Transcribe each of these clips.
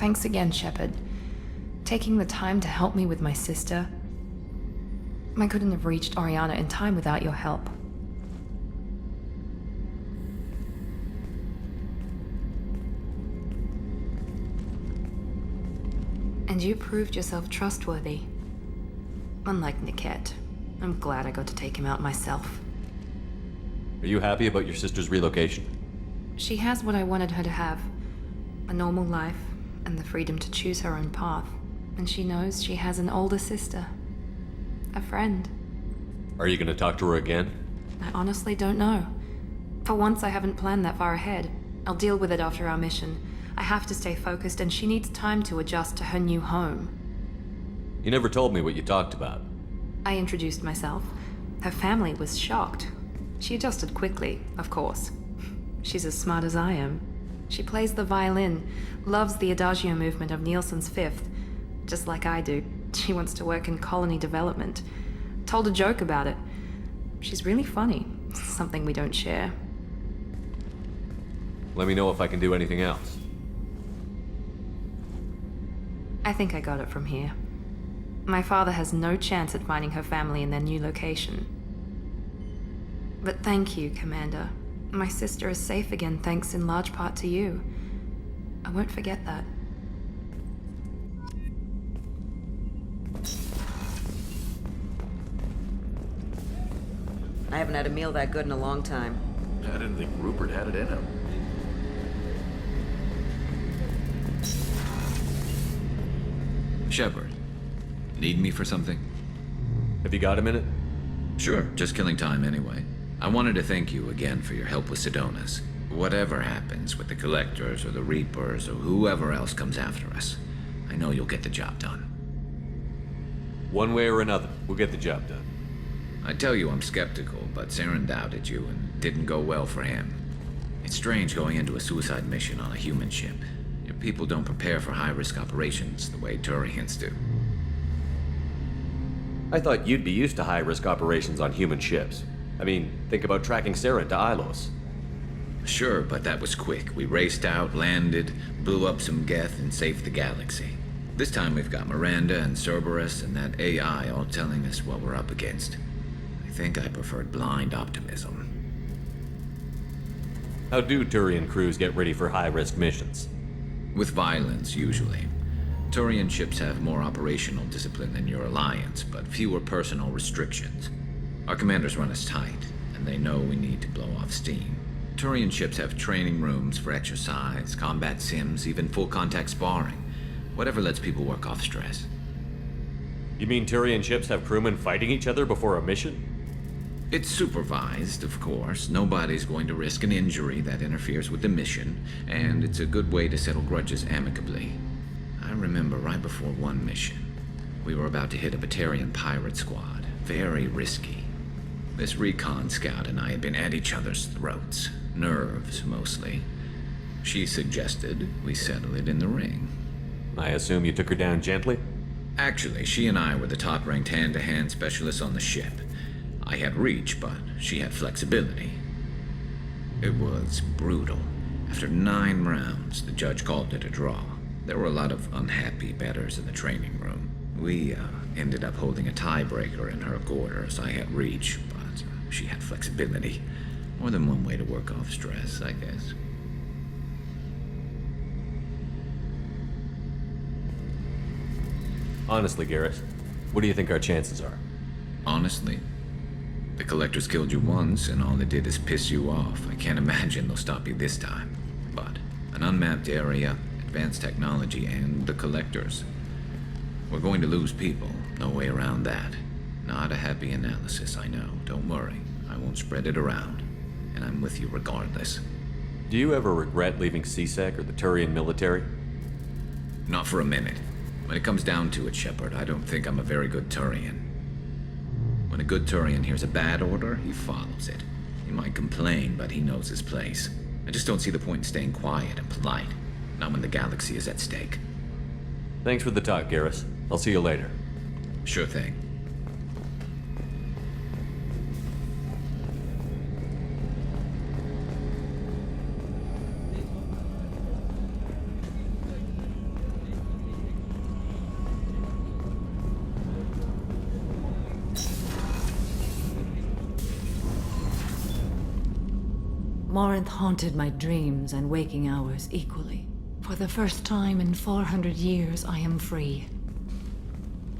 Thanks again, Shepard. Taking the time to help me with my sister. I couldn't have reached Oriana in time without your help. And you proved yourself trustworthy. Unlike Niket, I'm glad I got to take him out myself. Are you happy about your sister's relocation? She has what I wanted her to have. A normal life, and the freedom to choose her own path. And she knows she has an older sister. A friend. Are you gonna talk to her again? I honestly don't know. For once, I haven't planned that far ahead. I'll deal with it after our mission. I have to stay focused, and she needs time to adjust to her new home. You never told me what you talked about. I introduced myself. Her family was shocked. She adjusted quickly, of course. She's as smart as I am. She plays the violin, loves the Adagio movement of Nielsen's Fifth. Just like I do. She wants to work in colony development. Told a joke about it. She's really funny. Something we don't share. Let me know if I can do anything else. I think I got it from here. My father has no chance at finding her family in their new location. But thank you, Commander. My sister is safe again thanks in large part to you. I won't forget that. I haven't had a meal that good in a long time. I didn't think Rupert had it in him. Shepard, need me for something? Have you got a minute? Sure, just killing time anyway. I wanted to thank you again for your help with Sidonis. Whatever happens with the Collectors or the Reapers or whoever else comes after us, I know you'll get the job done. One way or another, we'll get the job done. I tell you I'm skeptical, but Saren doubted you and didn't go well for him. It's strange going into a suicide mission on a human ship. Your people don't prepare for high-risk operations the way Turians do. I thought you'd be used to high-risk operations on human ships. I mean, think about tracking Saren to Ilos. Sure, but that was quick. We raced out, landed, blew up some Geth, and saved the galaxy. This time we've got Miranda and Cerberus and that AI all telling us what we're up against. I think I preferred blind optimism. How do Turian crews get ready for high-risk missions? With violence, usually. Turian ships have more operational discipline than your alliance, but fewer personal restrictions. Our commanders run us tight, and they know we need to blow off steam. Turian ships have training rooms for exercise, combat sims, even full-contact sparring. Whatever lets people work off stress. You mean Turian ships have crewmen fighting each other before a mission? It's supervised, of course. Nobody's going to risk an injury that interferes with the mission, and it's a good way to settle grudges amicably. I remember right before one mission, we were about to hit a Batarian pirate squad. Very risky. This recon scout and I had been at each other's throats. Nerves, mostly. She suggested we settle it in the ring. I assume you took her down gently? Actually, she and I were the top-ranked hand-to-hand specialists on the ship. I had reach, but she had flexibility. It was brutal. After 9 rounds, the judge called it a draw. There were a lot of unhappy bettors in the training room. We ended up holding a tiebreaker in her quarters. I had reach, but she had flexibility. More than one way to work off stress, I guess. Honestly, Garrett, what do you think our chances are? Honestly, the Collectors killed you once, and all they did is piss you off. I can't imagine they'll stop you this time. But an unmapped area, advanced technology, and the Collectors. We're going to lose people. No way around that. Not a happy analysis, I know. Don't worry. I won't spread it around. And I'm with you regardless. Do you ever regret leaving CSEC or the Turian military? Not for a minute. When it comes down to it, Shepard, I don't think I'm a very good Turian. When a good Turian hears a bad order, he follows it. He might complain, but he knows his place. I just don't see the point in staying quiet and polite. Not when the galaxy is at stake. Thanks for the talk, Garrus. I'll see you later. Sure thing. Morinth haunted my dreams and waking hours equally. For the first time in 400 years, I am free.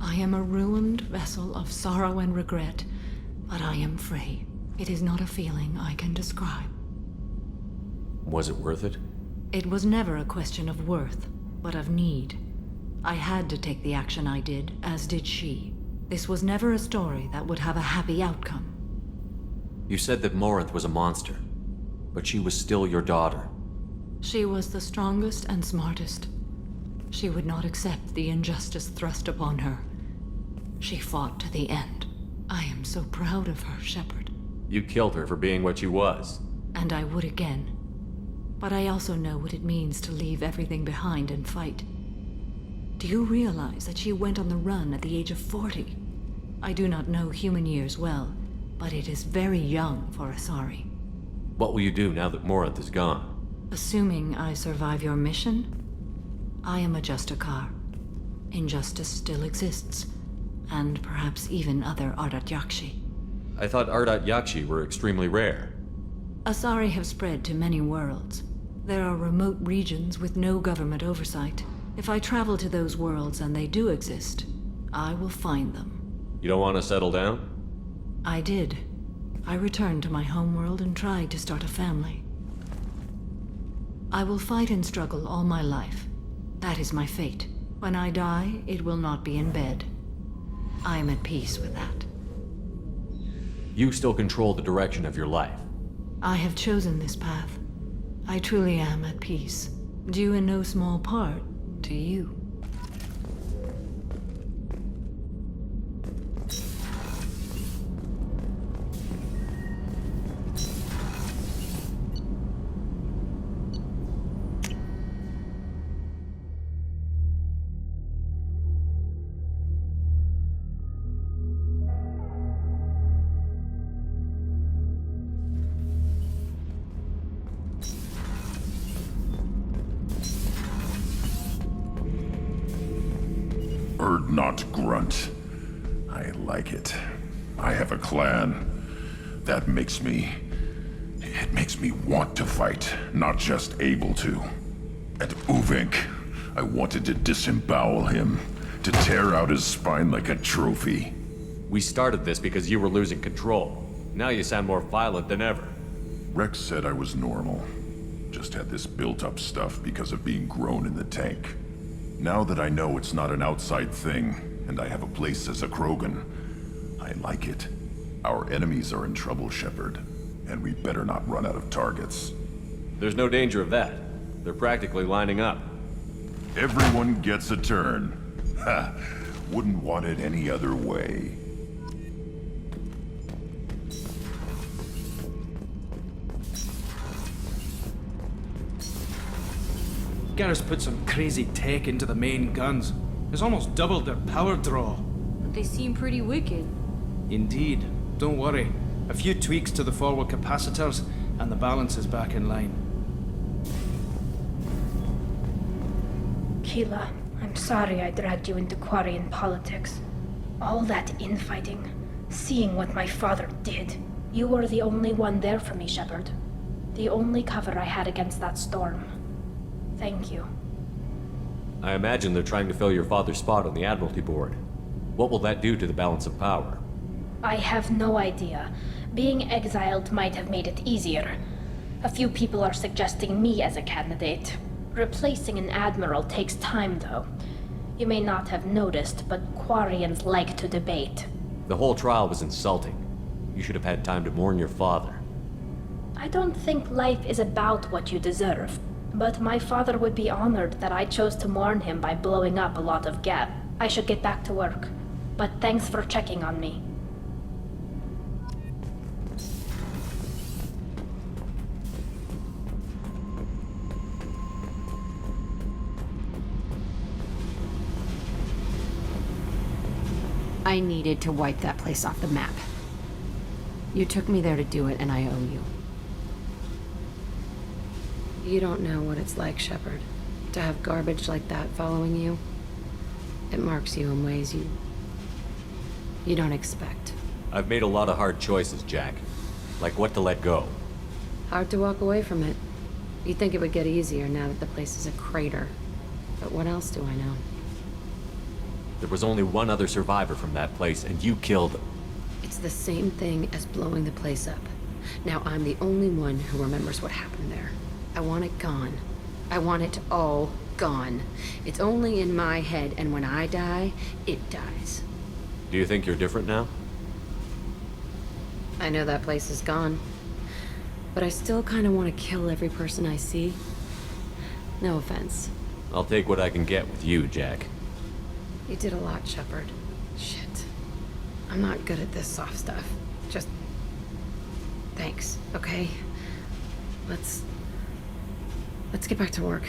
I am a ruined vessel of sorrow and regret, but I am free. It is not a feeling I can describe. Was it worth it? It was never a question of worth, but of need. I had to take the action I did, as did she. This was never a story that would have a happy outcome. You said that Morinth was a monster, but she was still your daughter. She was the strongest and smartest. She would not accept the injustice thrust upon her. She fought to the end. I am so proud of her, Shepard. You killed her for being what she was. And I would again. But I also know what it means to leave everything behind and fight. Do you realize that she went on the run at the age of 40? I do not know human years well, but it is very young for Asari. What will you do now that Morinth is gone? Assuming I survive your mission, I am a Justicar. Injustice still exists, and perhaps even other Ardat Yakshi. I thought Ardat Yakshi were extremely rare. Asari have spread to many worlds. There are remote regions with no government oversight. If I travel to those worlds and they do exist, I will find them. You don't want to settle down? I did. I returned to my homeworld and tried to start a family. I will fight and struggle all my life. That is my fate. When I die, it will not be in bed. I am at peace with that. You still control the direction of your life. I have chosen this path. I truly am at peace, due in no small part to you. Not grunt. I like it. I have a clan. That makes me... It makes me want to fight, not just able to. And Uvink, I wanted to disembowel him, to tear out his spine like a trophy. We started this because you were losing control. Now you sound more violent than ever. Rex said I was normal. Just had this built-up stuff because of being grown in the tank. Now that I know it's not an outside thing, and I have a place as a Krogan, I like it. Our enemies are in trouble, Shepard, and we better not run out of targets. There's no danger of that. They're practically lining up. Everyone gets a turn. Ha! Wouldn't want it any other way. Garrus put some crazy tech into the main guns. It's almost doubled their power draw. But they seem pretty wicked. Indeed. Don't worry. A few tweaks to the forward capacitors, and the balance is back in line. Keela, I'm sorry I dragged you into Quarian politics. All that infighting, seeing what my father did. You were the only one there for me, Shepard. The only cover I had against that storm. Thank you. I imagine they're trying to fill your father's spot on the Admiralty Board. What will that do to the balance of power? I have no idea. Being exiled might have made it easier. A few people are suggesting me as a candidate. Replacing an admiral takes time, though. You may not have noticed, but Quarians like to debate. The whole trial was insulting. You should have had time to mourn your father. I don't think life is about what you deserve. But my father would be honored that I chose to mourn him by blowing up a lot of Geth. I should get back to work. But thanks for checking on me. I needed to wipe that place off the map. You took me there to do it, and I owe you. You don't know what it's like, Shepard, to have garbage like that following you. It marks you in ways you don't expect. I've made a lot of hard choices, Jack. Like what to let go. Hard to walk away from it. You'd think it would get easier now that the place is a crater. But what else do I know? There was only one other survivor from that place, and you killed him. It's the same thing as blowing the place up. Now I'm the only one who remembers what happened there. I want it gone. I want it all gone. It's only in my head, and when I die, it dies. Do you think you're different now? I know that place is gone. But I still kind of want to kill every person I see. No offense. I'll take what I can get with you, Jack. You did a lot, Shepard. Shit. I'm not good at this soft stuff. Just... thanks, okay? Let's get back to work.